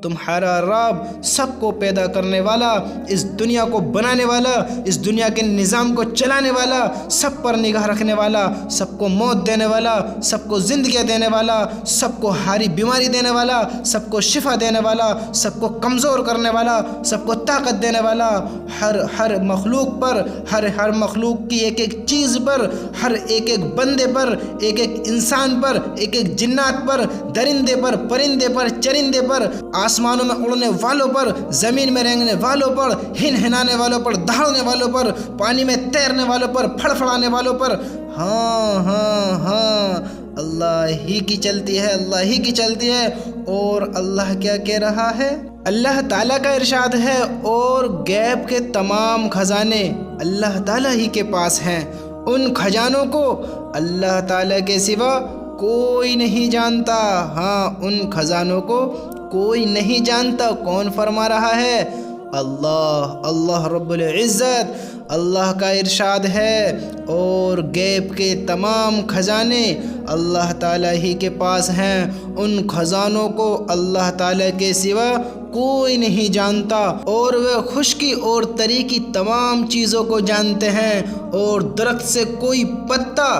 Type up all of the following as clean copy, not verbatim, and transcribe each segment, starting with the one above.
تمہارا رب سب کو پیدا کرنے والا، اس دنیا کو بنانے والا، اس دنیا کے نظام کو چلانے والا، سب پر نگاہ رکھنے والا، سب کو موت دینے والا، سب کو زندگی دینے والا، سب کو ہاری بیماری دینے والا، سب کو شفا دینے والا، سب کو کمزور کرنے والا، سب کو طاقت دینے والا، ہر مخلوق پر، ہر مخلوق کی ایک ایک چیز پر، ہر ایک بندے پر، ایک انسان پر، ایک جنات پر، درندے پر، پرندے پر، چرندے پر، آسمانوں میں اڑنے والوں پر، زمین میں رینگنے والوں پر، ہنہنانے والوں پر، دہڑنے والوں پر، پانی میں تیرنے والوں پر، پھڑپھڑانے والوں پر، ہاں اللہ ہی کی چلتی ہے، اللہ ہی کی چلتی ہے۔ اور اللہ کیا کہہ رہا ہے؟ اللہ تعالیٰ کا ارشاد ہے، اور غیب کے تمام خزانے اللہ تعالیٰ ہی کے پاس ہیں، ان خزانوں کو اللہ تعالیٰ کے سوا کوئی نہیں جانتا۔ ہاں، ان خزانوں کو کوئی نہیں جانتا۔ کون فرما رہا ہے؟ اللہ رب العزت۔ اللہ کا ارشاد ہے، اور غیب کے تمام خزانے اللہ تعالیٰ ہی کے پاس ہیں، ان خزانوں کو اللہ تعالیٰ کے سوا کوئی نہیں جانتا، اور وہ خشکی اور تری کی تمام چیزوں کو جانتے ہیں، اور درخت سے کوئی پتا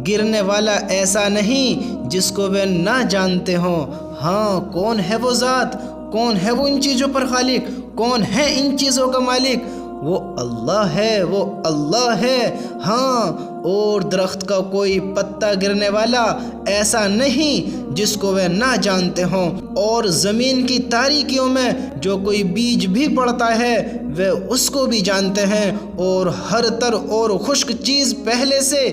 گرنے والا ایسا نہیں جس کو وہ نہ جانتے ہوں۔ ہاں، کون ہے وہ ذات؟ کون ہے وہ ان چیزوں پر خالق؟ کون ہے ان چیزوں کا مالک؟ وہ اللہ ہے، وہ اللہ ہے۔ ہاں، اور درخت کا کوئی پتا گرنے والا ایسا نہیں جس کو وہ نہ جانتے ہوں، اور زمین کی تاریکیوں میں جو کوئی بیج بھی پڑتا ہے وہ اس کو بھی جانتے ہیں، اور ہر تر اور خشک چیز پہلے سے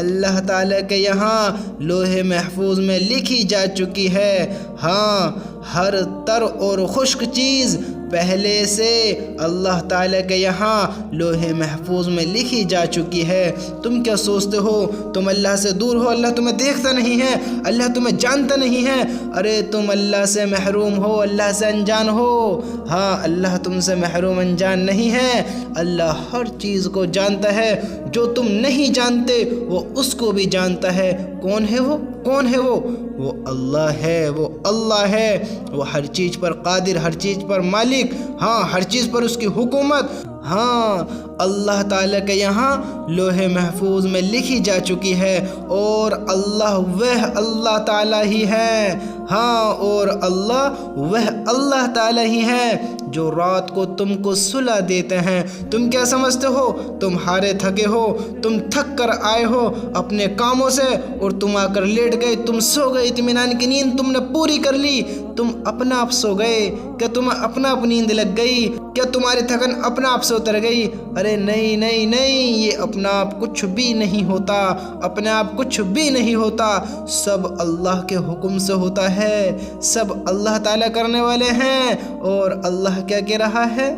اللہ تعالیٰ کے یہاں لوح محفوظ میں لکھی جا چکی ہے۔ ہاں، ہر تر اور خشک چیز پہلے سے اللہ تعالیٰ کے یہاں لوح محفوظ میں لکھی جا چکی ہے۔ تم کیا سوچتے ہو تم اللہ سے دور ہو؟ اللہ تمہیں دیکھتا نہیں ہے، اللہ تمہیں جانتا نہیں ہے؟ ارے تم اللہ سے محروم ہو، اللہ سے انجان ہو۔ ہاں، اللہ تم سے محروم انجان نہیں ہے۔ اللہ ہر چیز کو جانتا ہے، جو تم نہیں جانتے وہ اس کو بھی جانتا ہے۔ کون ہے وہ؟ کون ہے وہ؟ وہ اللہ ہے، وہ اللہ ہے۔ وہ ہر چیز پر قادر، ہر چیز پر مالک، ہاں، ہر چیز پر اس کی حکومت۔ ہاں، اللہ تعالیٰ کے یہاں لوح محفوظ میں لکھی جا چکی ہے، اور اللہ تعالیٰ ہی ہے۔ ہاں، اور اللہ تعالیٰ ہی ہے جو رات کو تم کو صلح دیتے ہیں۔ تم کیا سمجھتے ہو تم ہارے تھکے ہو؟ تم تھک کر آئے ہو اپنے کاموں سے، اور تم آ کر لیٹ گئے، تم سو گئے، اطمینان کی نیند تم نے پوری کر لی، تم اپنا آپ سو گئے۔ کیا تمہیں اپنا آپ نیند لگ گئی؟ کیا تمہاری تھکن اپنا آپ سے اتر گئی؟ ارے نہیں، یہ اپنا آپ کچھ بھی نہیں ہوتا، اپنے آپ کچھ بھی نہیں ہوتا، سب اللہ کے حکم سے ہوتا ہے، سب اللہ تعالیٰ کرنے والے ہیں۔ اور اللہ کیا کہہ رہا ہے؟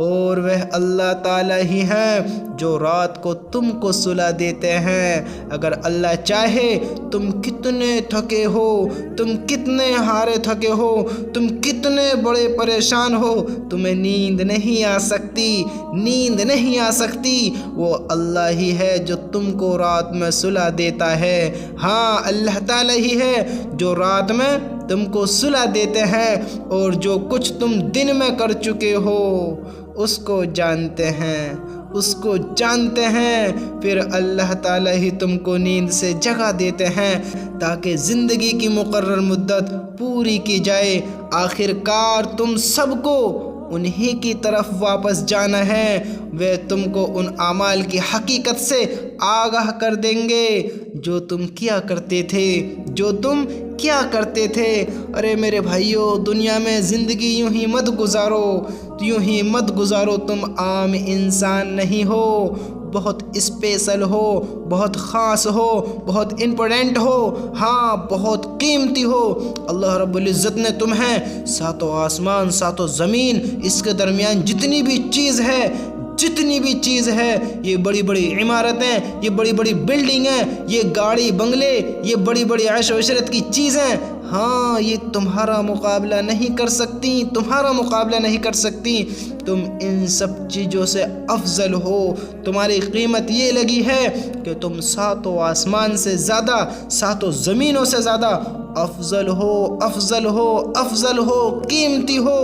اور وہ اللہ تعالیٰ ہی ہیں جو رات کو تم کو صلح دیتے ہیں۔ اگر اللہ چاہے، تم کتنے تھکے ہو، تم کتنے ہارے تھکے ہو، تم کتنے بڑے پریشان ہو، تمہیں نیند نہیں آ سکتی، وہ اللہ ہی ہے جو تم کو رات میں صلح دیتا ہے۔ ہاں، اللہ تعالیٰ ہی ہے جو رات میں تم کو صلح دیتے ہیں، اور جو کچھ تم دن میں کر چکے ہو اس کو جانتے ہیں، پھر اللہ تعالیٰ ہی تم کو نیند سے جگا دیتے ہیں تاکہ زندگی کی مقرر مدت پوری کی جائے۔ آخر کار تم سب کو انہی کی طرف واپس جانا ہے، وہ تم کو ان اعمال کی حقیقت سے آگاہ کر دیں گے جو تم کیا کرتے تھے۔ ارے میرے بھائیو، دنیا میں زندگی یوں ہی مت گزارو، تم عام انسان نہیں ہو، بہت اسپیشل ہو، بہت خاص ہو، بہت امپورٹنٹ ہو، ہاں، بہت قیمتی ہو۔ اللہ رب العزت نے تمہیں ساتوں آسمان، ساتوں زمین، اس کے درمیان جتنی بھی چیز ہے، یہ بڑی بڑی عمارتیں، یہ بڑی بڑی بلڈنگیں، یہ گاڑی بنگلے، یہ بڑی بڑی عیش و عشرت کی چیزیں، ہاں یہ تمہارا مقابلہ نہیں کر سکتی، تمہارا مقابلہ نہیں کر سکتی، تم ان سب چیزوں سے افضل ہو۔ تمہاری قیمت یہ لگی ہے کہ تم ساتوں آسمان سے زیادہ، ساتوں زمینوں سے زیادہ افضل ہو، افضل ہو، افضل ہو، قیمتی ہو۔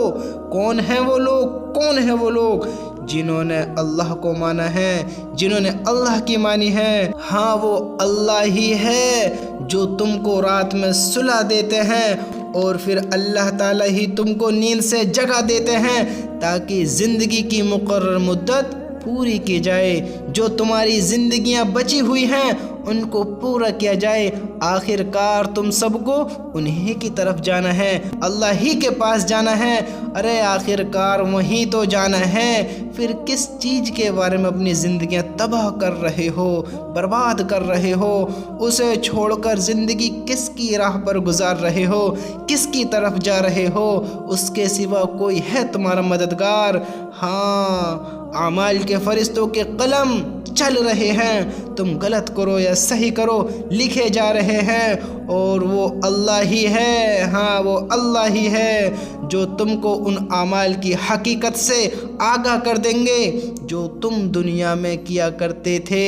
کون ہیں وہ لوگ؟ کون ہیں وہ لوگ جنہوں نے اللہ کو مانا ہے، جنہوں نے اللہ کی مانی ہے؟ ہاں وہ اللہ ہی ہے جو تم کو رات میں سلا دیتے ہیں اور پھر اللہ تعالیٰ ہی تم کو نیند سے جگا دیتے ہیں تاکہ زندگی کی مقرر مدت پوری کی جائے۔ جو تمہاری زندگیاں بچی ہوئی ہیں ان کو پورا کیا جائے۔ آخر کار تم سب کو انہی کی طرف جانا ہے، اللہ ہی کے پاس جانا ہے۔ ارے آخر کار وہیں تو جانا ہے، پھر کس چیز کے بارے میں اپنی زندگیاں تباہ کر رہے ہو، برباد کر رہے ہو؟ اسے چھوڑ کر زندگی کس کی راہ پر گزار رہے ہو، کس کی طرف جا رہے ہو؟ اس کے سوا کوئی ہے تمہارا مددگار؟ ہاں اعمال کے فرشتوں کے قلم چل رہے ہیں، تم غلط کرو یا صحیح کرو لکھے جا رہے ہیں، اور وہ اللہ ہی ہے، ہاں وہ اللہ ہی ہے جو تم کو ان اعمال کی حقیقت سے آگاہ کر دیں گے جو تم دنیا میں کیا کرتے تھے،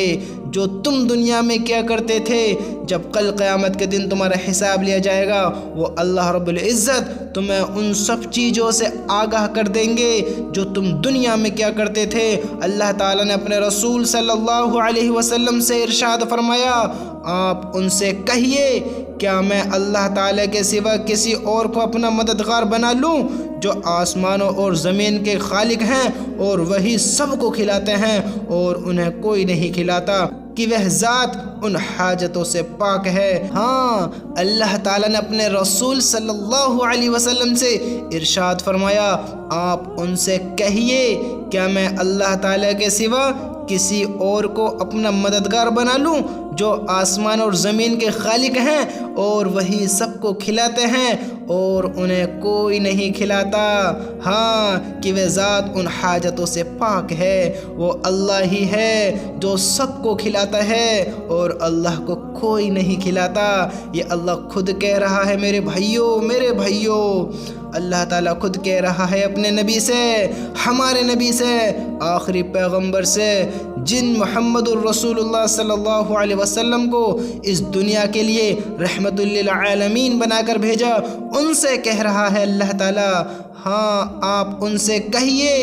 جو تم دنیا میں کیا کرتے تھے۔ جب کل قیامت کے دن تمہارا حساب لیا جائے گا وہ اللہ رب العزت تمہیں ان سب چیزوں سے آگاہ کر دیں گے جو تم دنیا میں کیا کرتے تھے۔ اللہ تعالیٰ نے اپنے رسول صلی اللہ علیہ وسلم سے ارشاد فرمایا، آپ ان سے کہیے کیا میں اللہ تعالیٰ کے سوا کسی اور کو اپنا مددگار بنا لوں جو آسمانوں اور زمین کے خالق ہیں اور وہی سب کو کھلاتے ہیں اور انہیں کوئی نہیں کھلاتا، کہ وہ ذات ان حاجتوں سے پاک ہے۔ ہاں اللہ تعالیٰ نے اپنے رسول صلی اللہ علیہ وسلم سے ارشاد فرمایا، آپ ان سے کہیے کیا میں اللہ تعالیٰ کے سوا کسی اور کو اپنا مددگار بنا لوں جو آسمان اور زمین کے خالق ہیں اور وہی سب کو کھلاتے ہیں اور انہیں کوئی نہیں کھلاتا۔ ہاں کہ وہ ذات ان حاجتوں سے پاک ہے، وہ اللہ ہی ہے جو سب کو کھلاتا ہے اور اللہ کو کوئی نہیں کھلاتا۔ یہ اللہ خود کہہ رہا ہے میرے بھائیوں، میرے بھائیوں، اللہ تعالیٰ خود کہہ رہا ہے اپنے نبی سے، ہمارے نبی سے، آخری پیغمبر سے، جن محمد الرسول اللہ صلی اللہ علیہ وسلم کو اس دنیا کے لیے رحمت للعالمین بنا کر بھیجا، ان سے کہہ رہا ہے اللہ تعالیٰ، ہاں آپ ان سے کہیے،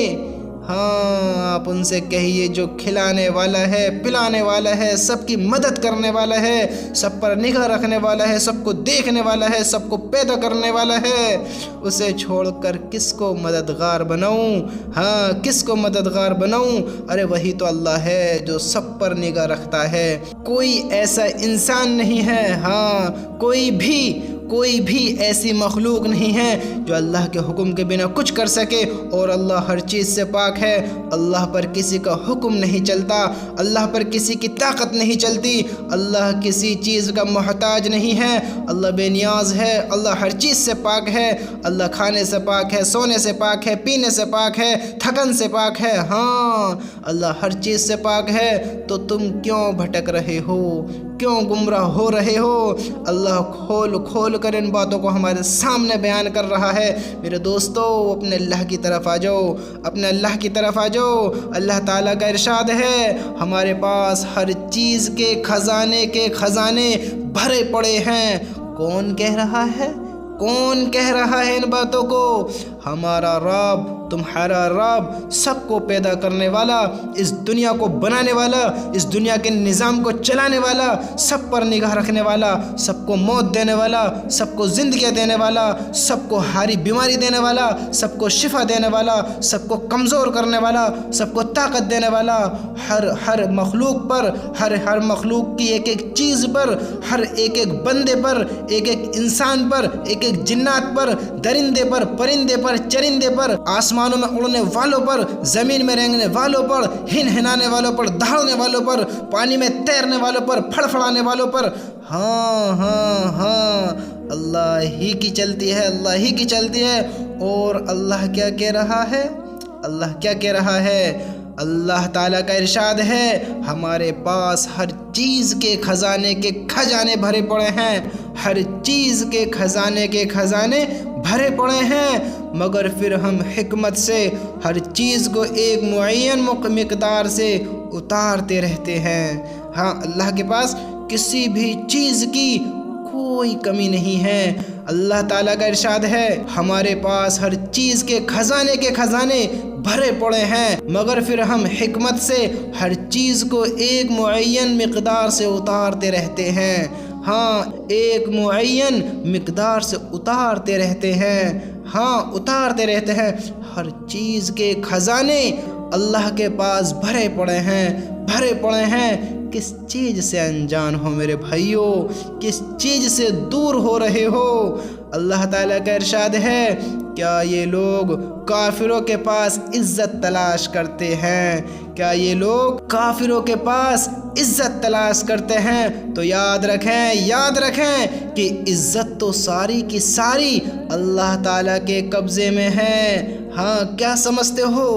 ہاں آپ ان سے کہیے جو کھلانے والا ہے، پلانے والا ہے، سب کی مدد کرنے والا ہے، سب پر نگاہ رکھنے والا ہے، سب کو دیکھنے والا ہے، سب کو پیدا کرنے والا ہے، اسے چھوڑ کر کس کو مددگار بناؤں؟ ہاں کس کو مددگار بناؤں؟ ارے وہی تو اللہ ہے جو سب پر نگاہ رکھتا ہے۔ کوئی ایسا انسان نہیں ہے، ہاں کوئی بھی ایسی مخلوق نہیں ہے جو اللہ کے حکم کے بنا کچھ کر سکے، اور اللہ ہر چیز سے پاک ہے۔ اللہ پر کسی کا حکم نہیں چلتا، اللہ پر کسی کی طاقت نہیں چلتی، اللہ کسی چیز کا محتاج نہیں ہے، اللہ بے نیاز ہے، اللہ ہر چیز سے پاک ہے، اللہ کھانے سے پاک ہے، سونے سے پاک ہے، پینے سے پاک ہے، تھکن سے پاک ہے۔ ہاں اللہ ہر چیز سے پاک ہے، تو تم کیوں بھٹک رہے ہو، کیوں گمراہ ہو رہے ہو؟ اللہ کھول کر ان باتوں کو ہمارے سامنے بیان کر رہا ہے۔ میرے دوستو اپنے اللہ کی طرف آ جاؤ، اپنے اللہ کی طرف آ جاؤ۔ اللہ تعالیٰ کا ارشاد ہے ہمارے پاس ہر چیز کے خزانے بھرے پڑے ہیں۔ کون کہہ رہا ہے؟ کون کہہ رہا ہے ان باتوں کو؟ ہمارا رب، تمہارا رب، سب کو پیدا کرنے والا، اس دنیا کو بنانے والا، اس دنیا کے نظام کو چلانے والا، سب پر نگاہ رکھنے والا، سب کو موت دینے والا، سب کو زندگی دینے والا، سب کو ہاری بیماری دینے والا، سب کو شفا دینے والا، سب کو کمزور کرنے والا، سب کو طاقت دینے والا، ہر مخلوق پر، ہر مخلوق کی ایک ایک چیز پر، ہر ایک بندے پر، ایک انسان پر، ایک جنات پر، درندے پر، پرندے پر، چرندے پر، آسمانوں میں اڑنے والوں پر، زمین میں رینگنے والوں پر، ہنہنانے والوں پر، دہڑنے والوں پر، پانی میں تیرنے والوں پر، پھڑپھڑانے والوں پر۔ ہاں اللہ ہی کی چلتی ہے، اللہ ہی کی چلتی ہے۔ اور اللہ کیا کہہ رہا ہے؟ اللہ کیا کہہ رہا ہے؟ اللہ تعالیٰ کا ارشاد ہے ہمارے پاس ہر چیز کے خزانے بھرے پڑے ہیں۔ ہر چیز کے خزانے بھرے پڑے ہیں، مگر پھر ہم حکمت سے ہر چیز کو ایک معین مقدار سے اتارتے رہتے ہیں۔ ہاں، اللہ کے پاس کسی بھی چیز کی کوئی کمی نہیں ہے۔ اللہ تعالیٰ کا ارشاد ہے، ہمارے پاس ہر چیز کے خزانے بھرے پڑے ہیں، مگر پھر ہم حکمت سے ہر چیز کو ایک معین مقدار سے اتارتے رہتے ہیں۔ ہاں، ایک معین مقدار سے اتارتے رہتے ہیں۔ ہاں، اتارتے رہتے ہیں۔ ہر چیز کے خزانے اللہ کے پاس بھرے پڑے ہیں۔ کس چیز سے انجان ہو میرے بھائیوں، کس چیز سے دور ہو رہے ہو؟ اللہ تعالیٰ کا ارشاد ہے، کیا یہ لوگ کافروں کے پاس عزت تلاش کرتے ہیں؟ کیا یہ لوگ کافروں کے پاس عزت تلاش کرتے ہیں؟ تو یاد رکھیں کہ عزت تو ساری کی ساری اللہ تعالیٰ کے قبضے میں ہے۔ ہاں، کیا سمجھتے ہو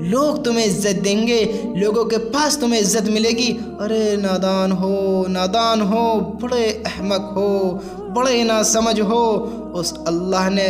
لوگ تمہیں عزت دیں گے، لوگوں کے پاس تمہیں عزت ملے گی؟ ارے نادان ہو، بڑے احمق ہو، بڑے ناسمجھ ہو۔ اس اللہ نے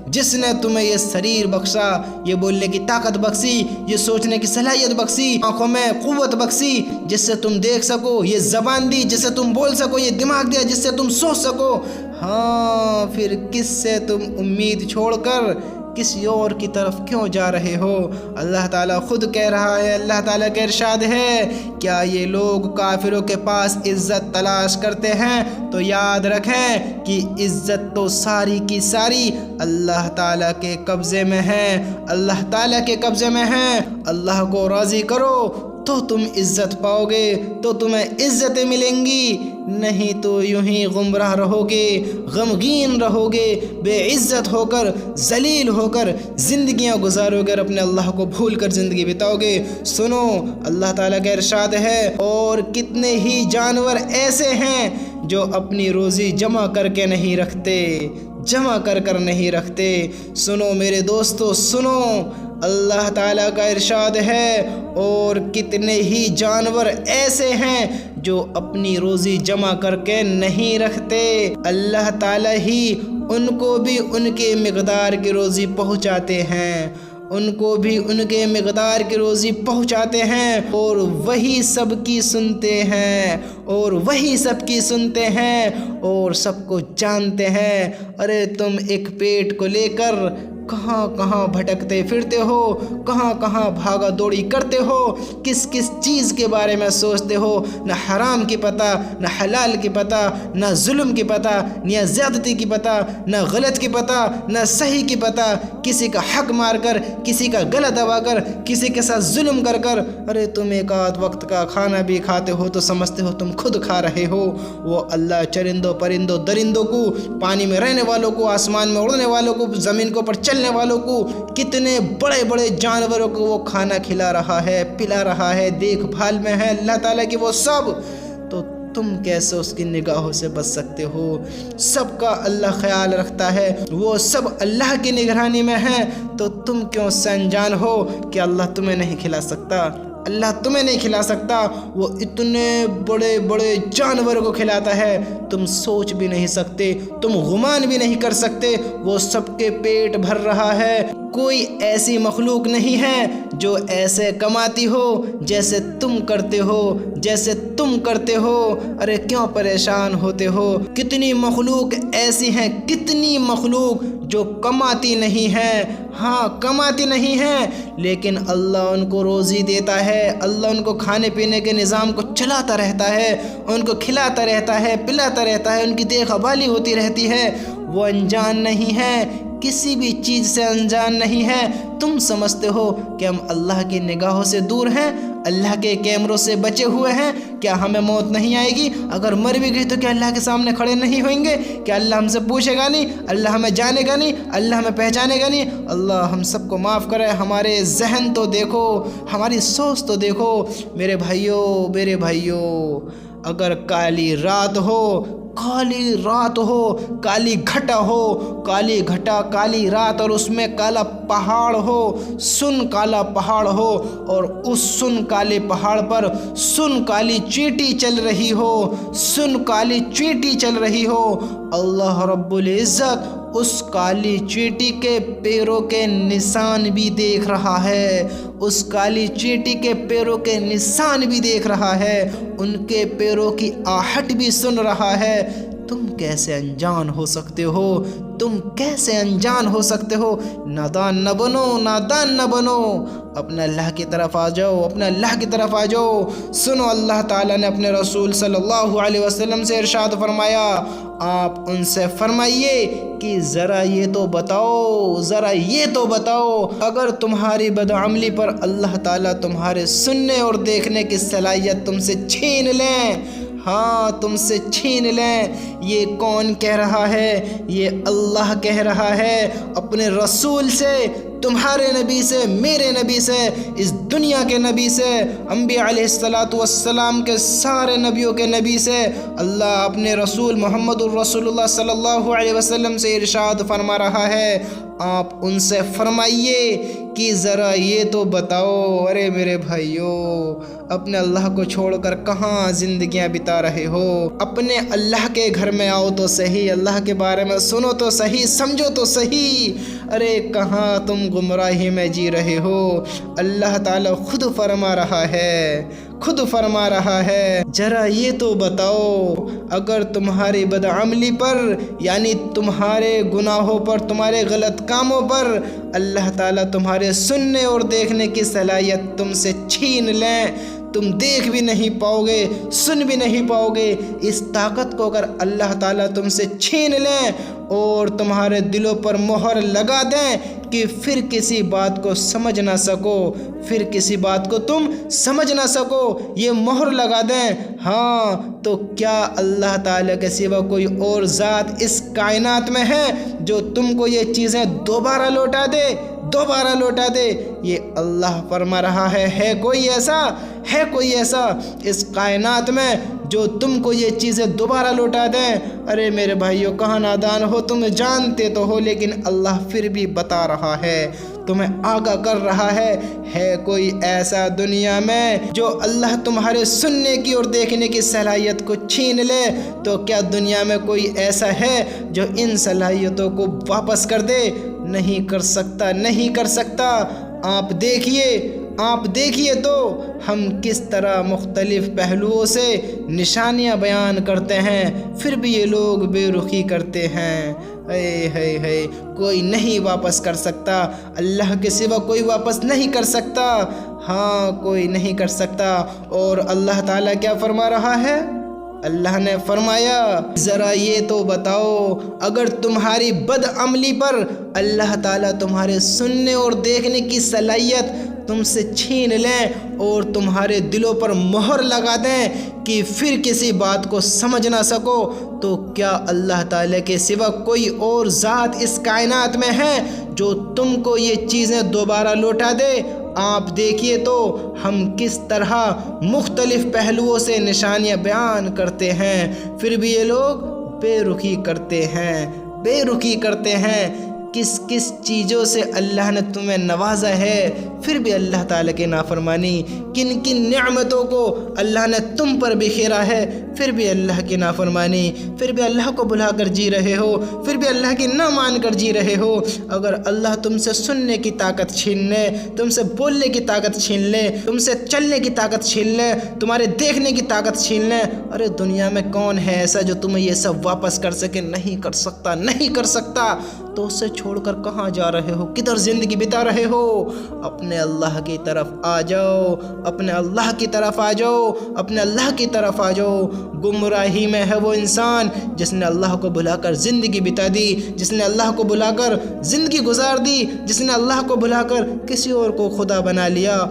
جس نے تمہیں یہ شریر بخشا، یہ بولنے کی طاقت بخشی، یہ سوچنے کی صلاحیت بخشی، آنکھوں میں قوت بخشی جس سے تم دیکھ سکو، یہ زبان دی جس سے تم بول سکو، یہ دماغ دیا جس سے تم سوچ سکو، ہاں پھر کس سے تم امید چھوڑ کر کسی اور کی طرف کیوں جا رہے ہو؟ اللہ تعالیٰ خود کہہ رہا ہے، اللہ تعالیٰ کا ارشاد ہے، کیا یہ لوگ کافروں کے پاس عزت تلاش کرتے ہیں؟ تو یاد رکھیں کہ عزت تو ساری کی ساری اللہ تعالیٰ کے قبضے میں ہے، اللہ تعالیٰ کے قبضے میں ہے۔ اللہ کو راضی کرو تو تم عزت پاؤ گے، تو تمہیں عزتیں ملیں گی، نہیں تو یوں ہی گمراہ رہو گے، غمگین رہو گے، بے عزت ہو کر، ذلیل ہو کر زندگیاں گزارو گے، اپنے اللہ کو بھول کر زندگی بتاؤ گے۔ سنو، اللہ تعالیٰ کا ارشاد ہے، اور کتنے ہی جانور ایسے ہیں جو اپنی روزی جمع کر کے نہیں رکھتے، جمع کر نہیں رکھتے۔ سنو میرے دوستو، سنو، اللہ تعالیٰ کا ارشاد ہے، اور کتنے ہی جانور ایسے ہیں جو اپنی روزی جمع کر کے نہیں رکھتے، اللہ تعالیٰ ہی ان کو بھی ان کے مقدار کی روزی پہنچاتے ہیں، ان کو بھی ان کے مقدار کی روزی پہنچاتے ہیں، اور وہی سب کی سنتے ہیں، اور وہی سب کی سنتے ہیں، اور سب کو جانتے ہیں۔ ارے تم ایک پیٹ کو لے کر کہاں کہاں بھٹکتے پھرتے ہو، کہاں کہاں بھاگا دوڑی کرتے ہو، کس کس چیز کے بارے میں سوچتے ہو؟ نہ حرام کی پتہ، نہ حلال کی پتہ، نہ ظلم کی پتہ، نہ زیادتی کی پتہ، نہ غلط کی پتہ، نہ صحیح کی پتہ، کسی کا حق مار کر، کسی کا گلا دبا کر، کسی کے ساتھ ظلم کر۔ ارے تم ایک آدھ وقت کا کھانا بھی کھاتے ہو تو سمجھتے ہو تم خود کھا رہے ہو، وہ اللہ چرندوں پرندوں درندوں کو، پانی میں رہنے والوں کو، آسمان میں اڑنے والوں کو، زمین کے اوپر چلنے والوں کو، کتنے بڑے بڑے جانوروں کو وہ کھانا کھلا رہا ہے، پلا رہا ہے، دیکھ بھال میں ہے اللہ تعالیٰ کی وہ سب، تو تم کیسے اس کی نگاہوں سے بچ سکتے ہو؟ سب کا اللہ خیال رکھتا ہے، وہ سب اللہ کی نگرانی میں ہیں، تو تم کیوں سے انجان ہو کہ اللہ تمہیں نہیں کھلا سکتا؟ اللہ تمہیں نہیں کھلا سکتا، وہ اتنے بڑے بڑے جانوروں کو کھلاتا ہے، تم سوچ بھی نہیں سکتے، تم گمان بھی نہیں کر سکتے، وہ سب کے پیٹ بھر رہا ہے۔ کوئی ایسی مخلوق نہیں ہے جو ایسے کماتی ہو جیسے تم کرتے ہو، جیسے تم کرتے ہو۔ ارے کیوں پریشان ہوتے ہو؟ کتنی مخلوق ایسی ہیں، کتنی مخلوق جو کماتی نہیں ہیں، ہاں کماتی نہیں ہیں، لیکن اللہ ان کو روزی دیتا ہے، اللہ ان کو کھانے پینے کے نظام کو چلاتا رہتا ہے، ان کو کھلاتا رہتا ہے، پلاتا رہتا ہے، ان کی دیکھ بھالی ہوتی رہتی ہے۔ وہ انجان نہیں ہے، کسی بھی چیز سے انجان نہیں ہے۔ تم سمجھتے ہو کہ ہم اللہ کی نگاہوں سے دور ہیں، اللہ کے کیمروں سے بچے ہوئے ہیں؟ کیا ہمیں موت نہیں آئے گی؟ اگر مر بھی گئی تو کیا اللہ کے سامنے کھڑے نہیں ہوئیں گے؟ کیا اللہ ہم سے پوچھے گا نہیں؟ اللہ ہمیں جانے گا نہیں؟ اللہ ہمیں پہچانے گا نہیں؟ اللہ ہم سب کو معاف کرے۔ ہمارے ذہن تو دیکھو، ہماری سوچ تو دیکھو میرے بھائیوں، میرے بھائیوں، اگر کالی رات ہو، کالی رات ہو، کالی گھٹا ہو، کالی گھٹا کالی رات اور اس میں کالا پہاڑ ہو، سن کالا پہاڑ ہو، اور اس سن کالے پہاڑ پر سن کالی چیٹی چل رہی ہو، سن کالی چیٹی چل رہی ہو، اللہ رب العزت اس کالی چیٹی کے پیروں کے نشان بھی دیکھ رہا ہے، اس کالی چیٹی کے پیروں کے نشان بھی دیکھ رہا ہے، ان کے پیروں کی آہٹ بھی سن رہا ہے۔ تم کیسے انجان ہو سکتے ہو؟ تم کیسے انجان ہو سکتے ہو؟ نادان نہ بنو، نادان نہ بنو، اپنے اللہ کی طرف آ جاؤ، اپنے اللہ کی طرف آ جاؤ۔ سنو، اللہ تعالیٰ نے اپنے رسول صلی اللہ علیہ وسلم سے ارشاد فرمایا، آپ ان سے فرمائیے کہ ذرا یہ تو بتاؤ، ذرا یہ تو بتاؤ، اگر تمہاری بدعملی پر اللہ تعالیٰ تمہارے سننے اور دیکھنے کی صلاحیت تم سے چھین لیں، ہاں تم سے چھین لیں، یہ کون کہہ رہا ہے؟ یہ اللہ کہہ رہا ہے اپنے رسول سے، تمہارے نبی سے، میرے نبی سے، اس دنیا کے نبی سے، انبیاء علیہ السلام کے سارے نبیوں کے نبی سے۔ اللہ اپنے رسول محمد الرسول اللہ صلی اللہ علیہ وسلم سے ارشاد فرما رہا ہے، آپ ان سے فرمائیے کہ ذرا یہ تو بتاؤ، ارے میرے بھائیوں، اپنے اللہ کو چھوڑ کر کہاں زندگیاں بتا رہے ہو؟ اپنے اللہ کے گھر میں آؤ تو صحیح، اللہ کے بارے میں سنو تو صحیح، سمجھو تو صحیح، ارے کہاں تم گمراہی میں جی رہے ہو؟ اللہ تعالیٰ خود فرما رہا ہے، خود فرما رہا ہے، ذرا یہ تو بتاؤ، اگر تمہاری بدعملی پر، یعنی تمہارے گناہوں پر، تمہارے غلط کاموں پر اللہ تعالیٰ تمہارے سننے اور دیکھنے کی صلاحیت تم سے چھین لیں، تم دیکھ بھی نہیں پاؤ گے، سن بھی نہیں پاؤ گے، اس طاقت کو اگر اللہ تعالیٰ تم سے چھین لیں اور تمہارے دلوں پر مہر لگا دیں کہ پھر کسی بات کو سمجھ نہ سکو، پھر کسی بات کو تم سمجھ نہ سکو، یہ مہر لگا دیں، ہاں تو کیا اللہ تعالیٰ کے سوا کوئی اور ذات اس کائنات میں ہے جو تم کو یہ چیزیں دوبارہ لوٹا دے، دوبارہ لوٹا دے؟ یہ اللہ فرما رہا ہے کوئی ایسا، ہے کوئی ایسا اس کائنات میں جو تم کو یہ چیزیں دوبارہ لوٹا دیں؟ ارے میرے بھائیوں، کہاں نادان ہو، تم جانتے تو ہو، لیکن اللہ پھر بھی بتا رہا ہے، تمہیں آگاہ کر رہا ہے کوئی ایسا دنیا میں جو اللہ تمہارے سننے کی اور دیکھنے کی صلاحیت کو چھین لے؟ تو کیا دنیا میں کوئی ایسا ہے جو ان صلاحیتوں کو واپس کر دے؟ نہیں کر سکتا، نہیں کر سکتا۔ آپ دیکھیے تو ہم کس طرح مختلف پہلوؤں سے نشانیاں بیان کرتے ہیں، پھر بھی یہ لوگ بے رخی کرتے ہیں۔ کوئی نہیں واپس کر سکتا، اللہ کے سوا کوئی واپس نہیں کر سکتا، ہاں کوئی نہیں کر سکتا۔ اور اللہ تعالیٰ کیا فرما رہا ہے؟ اللہ نے فرمایا، ذرا یہ تو بتاؤ، اگر تمہاری بدعملی پر اللہ تعالیٰ تمہارے سننے اور دیکھنے کی صلاحیت تم سے چھین لیں اور تمہارے دلوں پر مہر لگا دیں کہ پھر کسی بات کو سمجھ نہ سکو، تو کیا اللہ تعالیٰ کے سوا کوئی اور ذات اس کائنات میں ہے جو تم کو یہ چیزیں دوبارہ لوٹا دے؟ آپ دیکھیے تو ہم کس طرح مختلف پہلوؤں سے نشانیاں بیان کرتے ہیں، پھر بھی یہ لوگ بے رخی کرتے ہیں، بے رخی کرتے ہیں۔ کس کس چیزوں سے اللہ نے تمہیں نوازا ہے، پھر بھی اللہ تعالیٰ کی نافرمانی، کن کن نعمتوں کو اللہ نے تم پر بکھیرا ہے، پھر بھی اللہ کی نافرمانی، پھر بھی اللہ کو بھلا کر جی رہے ہو، پھر بھی اللہ کی نہ مان کر جی رہے ہو۔ اگر اللہ تم سے سننے کی طاقت چھین لے، تم سے بولنے کی طاقت چھین لے، تم سے چلنے کی طاقت چھین لے، تمہارے دیکھنے کی طاقت چھین لے، ارے دنیا میں کون ہے ایسا جو تمہیں یہ سب واپس کر سکے؟ نہیں کر سکتا، نہیں کر سکتا۔ تو اسے چھوڑ کر کہاں جا رہے ہو؟ کدھر زندگی بتا رہے ہو؟ اپنے اللہ کی طرف آ جاؤ، اپنے اللہ کی طرف آ جاؤ، اپنے اللہ کی طرف آ جاؤ۔ گمراہی میں ہے وہ انسان جس نے اللہ کو بھلا کر زندگی بتا دی، جس نے اللہ کو بھلا کر زندگی گزار دی، جس نے اللہ کو بھلا کر کسی اور کو خدا بنا لیا۔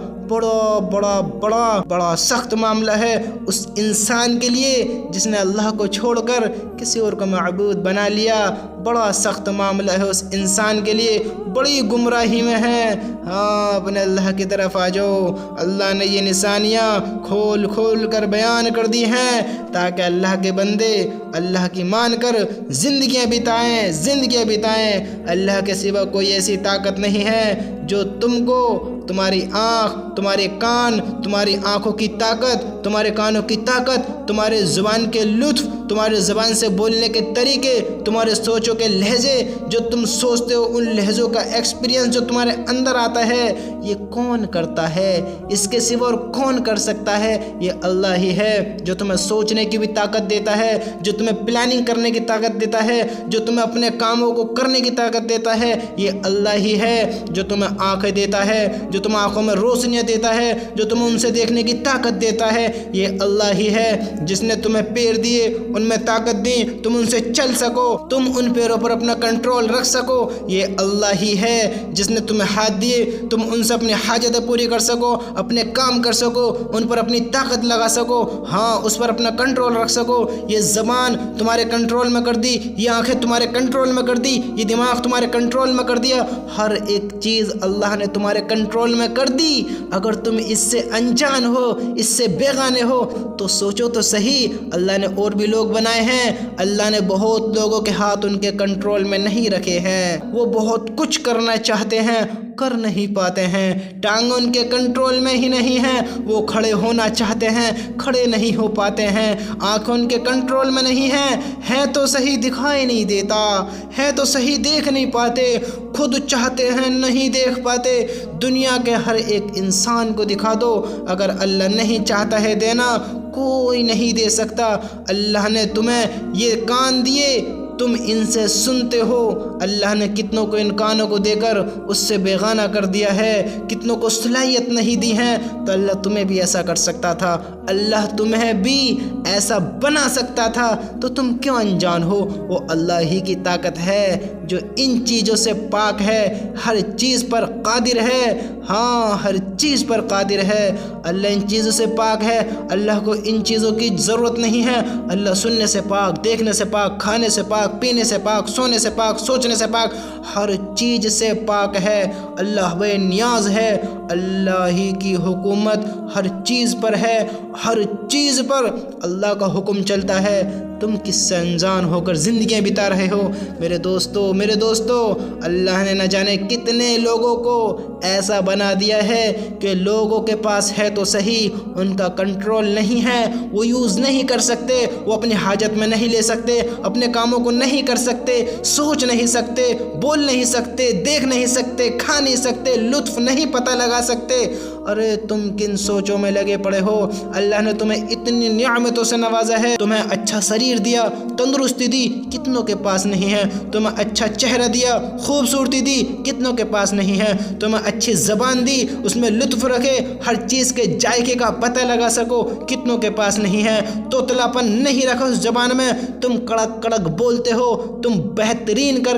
بڑا سخت معاملہ ہے اس انسان کے لیے جس نے اللہ کو چھوڑ کر کسی اور کو معبود بنا لیا۔ بڑا سخت معاملہ ہے اس انسان کے لیے، بڑی گمراہی میں ہے۔ ہاں اپنے اللہ کی طرف آ جاؤ۔ اللہ نے یہ نشانیاں کھول کھول کر بیان کر دی ہیں تاکہ اللہ کے بندے اللہ کی مان کر زندگیاں بتائیں۔ اللہ کے سوا کوئی ایسی طاقت نہیں ہے جو تم کو تمہاری آنکھ، تمہارے کان، تمہاری آنکھوں کی طاقت، تمہارے کانوں کی طاقت، تمہارے زبان کے لطف، تمہارے زبان سے بولنے کے طریقے، تمہارے سوچوں کے لہجے، جو تم سوچتے ہو ان لہجوں کا ایکسپیرینس جو تمہارے اندر آتا ہے، یہ کون کرتا ہے؟ اس کے سوا اور کون کر سکتا ہے؟ یہ اللہ ہی ہے جو تمہیں سوچنے کی بھی طاقت دیتا ہے، جو تمہیں پلاننگ کرنے کی طاقت دیتا ہے، جو تمہیں اپنے کاموں کو کرنے کی طاقت دیتا ہے۔ یہ اللہ ہی ہے جو تمہیں آنکھیں دیتا ہے، جو تم آنکھوں میں روشنیاں دیتا ہے، جو تمہیں ان سے دیکھنے کی طاقت دیتا ہے۔ یہ اللہ ہی ہے جس نے تمہیں پیر دیے، ان میں طاقت دی، تم ان سے چل سکو، تم ان پیروں پر اپنا کنٹرول رکھ سکو۔ یہ اللہ ہی ہے جس نے تمہیں ہاتھ دیے، تم ان سے اپنی حاجتیں پوری کر سکو، اپنے کام کر سکو، ان پر اپنی طاقت لگا سکو، ہاں اس پر اپنا کنٹرول رکھ سکو۔ یہ زبان تمہارے کنٹرول میں کر دی، یہ آنکھیں تمہارے کنٹرول میں کر دی، یہ دماغ تمہارے کنٹرول میں کر دیا۔ ہر ایک چیز اللہ نے تمہارے کنٹرول میں کر دی۔ اگر تم اس سے انجان ہو، اس سے بیگانے ہو تو سوچو تو صحیح، اللہ نے اور بھی لوگ بنائے ہیں، اللہ نے بہت لوگوں کے ہاتھ ان کے کنٹرول میں نہیں رکھے ہیں، وہ بہت کچھ کرنا چاہتے ہیں کر نہیں پاتے ہیں، ٹانگ ان کے کنٹرول میں ہی نہیں ہیں، وہ کھڑے ہونا چاہتے ہیں کھڑے نہیں ہو پاتے ہیں، آنکھیں ان کے کنٹرول میں نہیں ہیں تو صحیح دکھائی نہیں دیتا، ہے تو صحیح دیکھ نہیں پاتے، خود چاہتے ہیں نہیں دیکھ پاتے۔ دنیا کے ہر ایک انسان کو دکھا دو، اگر اللہ نہیں چاہتا ہے دینا کوئی نہیں دے سکتا۔ اللہ نے تمہیں یہ کان دیے، تم ان سے سنتے ہو، اللہ نے کتنوں کو ان کانوں کو دے کر اس سے بیگانہ کر دیا ہے، کتنوں کو صلاحیت نہیں دی ہے، تو اللہ تمہیں بھی ایسا کر سکتا تھا، اللہ تمہیں بھی ایسا بنا سکتا تھا، تو تم کیوں انجان ہو؟ وہ اللہ ہی کی طاقت ہے جو ان چیزوں سے پاک ہے، ہر چیز پر قادر ہے، ہاں ہر چیز پر قادر ہے۔ اللہ ان چیزوں سے پاک ہے، اللہ کو ان چیزوں کی ضرورت نہیں ہے، اللہ سننے سے پاک، دیکھنے سے پاک، کھانے سے پاک، پینے سے پاک، سونے سے پاک، سوچنے سے پاک، ہر چیز سے پاک ہے۔ اللہ بے نیاز ہے، اللہ ہی کی حکومت ہر چیز پر ہے، ہر چیز پر اللہ کا حکم چلتا ہے۔ تم کس سے انجان ہو کر زندگیاں بتا رہے ہو؟ میرے دوستو اللہ نے نہ جانے کتنے لوگوں کو ایسا بنا دیا ہے کہ لوگوں کے پاس ہے تو صحیح، ان کا کنٹرول نہیں ہے، وہ یوز نہیں کر سکتے، وہ اپنی حاجت میں نہیں لے سکتے، اپنے کاموں کو نہیں کر سکتے، سوچ نہیں سکتے، بول نہیں سکتے، دیکھ نہیں سکتے، کھا نہیں سکتے، لطف نہیں پتہ لگا سکتے۔ ارے تم کن سوچوں میں لگے پڑے ہو؟ اللہ نے تمہیں اتنی نعمتوں سے نوازا ہے، تمہیں اچھا شریر دیا، تندرستی دی، کتنوں کے پاس نہیں ہے، تمہیں اچھا چہرہ دیا، خوبصورتی دی، کتنوں کے پاس نہیں ہے، تمہیں اچھی زبان دی، اس میں لطف رکھے، ہر چیز کے ذائقے کا پتہ لگا سکو، کتنوں کے پاس نہیں ہے، توتلاپن نہیں رکھا اس زبان میں، تم کڑک کڑک بولتے ہو، تم بہترین کر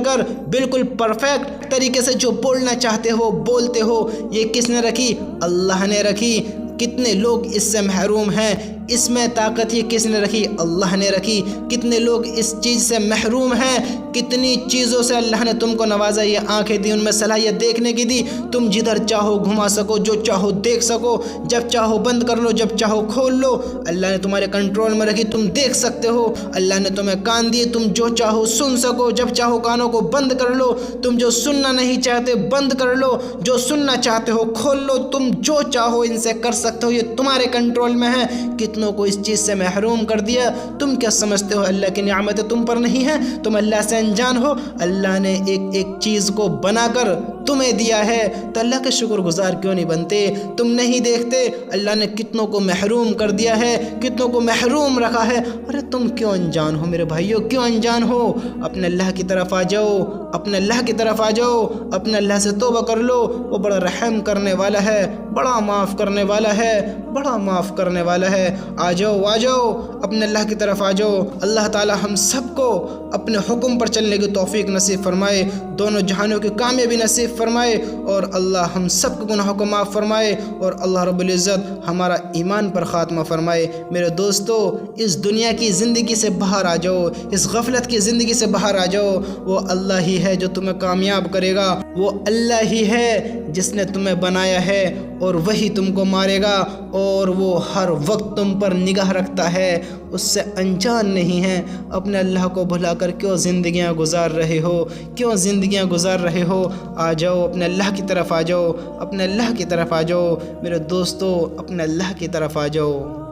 بالکل پرفیکٹ طریقے سے جو بولنا چاہتے ہو بولتے ہو۔ یہ کس نے رکھی؟ اللہ نے رکھی۔ کتنے لوگ اس سے محروم ہیں، اس میں طاقت یہ کس نے رکھی؟ اللہ نے رکھی۔ کتنے لوگ اس چیز سے محروم ہیں، کتنی چیزوں سے اللہ نے تم کو نوازا، یہ آنکھیں دی، ان میں صلاحیت دیکھنے کی دی، تم جدھر چاہو گھما سکو، جو چاہو دیکھ سکو، جب چاہو بند کر لو، جب چاہو کھول لو، اللہ نے تمہارے کنٹرول میں رکھی، تم دیکھ سکتے ہو۔ اللہ نے تمہیں کان دیے، تم جو چاہو سن سکو، جب چاہو کانوں کو بند کر لو، تم جو سننا نہیں چاہتے بند کر لو، جو سننا چاہتے ہو کھول لو، تم جو چاہو ان سے کر سکتے ہو، یہ تمہارے کنٹرول میں ہے۔ کتنوں کو اس چیز سے محروم کر دیا، تم کیا سمجھتے ہو اللہ کی نعمتیں تم پر نہیں ہیں؟ تم اللہ سے انجان ہو؟ اللہ نے ایک ایک چیز کو بنا کر تمہیں دیا ہے، تو اللہ کے شکر گزار کیوں نہیں بنتے؟ تم نہیں دیکھتے اللہ نے کتنوں کو محروم کر دیا ہے، کتنوں کو محروم رکھا ہے، ارے تم کیوں انجان ہو میرے بھائیو؟ کیوں انجان ہو؟ اپنے اللہ کی طرف آ جاؤ، اپنے اللہ کی طرف آ جاؤ، اپنے اللہ سے توبہ کر لو، وہ بڑا رحم کرنے والا ہے، بڑا معاف کرنے والا ہے، بڑا معاف کرنے والا ہے۔ آ جاؤ اپنے اللہ کی طرف آ جاؤ۔ اللہ تعالی ہم سب کو اپنے حکم پر چلنے کی توفیق نصیب فرمائے، دونوں جہانوں کی کامیابی نصیب نصیب فرمائے اور اللہ ہم سب کے گناہوں کو معاف فرمائے اور اللہ رب العزت ہمارا ایمان پر خاتمہ فرمائے۔ میرے دوستو، اس دنیا کی زندگی سے باہر آ جاؤ، اس غفلت کی زندگی سے باہر آ جاؤ۔ وہ اللہ ہی ہے جو تمہیں کامیاب کرے گا، وہ اللہ ہی ہے جس نے تمہیں بنایا ہے اور وہی تم کو مارے گا، اور وہ ہر وقت تم پر نگاہ رکھتا ہے، اس سے انجان نہیں ہے۔ اپنے اللہ کو بھلا کر کیوں زندگیاں گزار رہے ہو؟ کیوں زندگیاں گزار رہے ہو؟ آ جاؤ، اپنے اللہ کی طرف آ جاؤ، اپنے اللہ کی طرف آ جاؤ۔ میرے دوستو، اپنے اللہ کی طرف آ جاؤ۔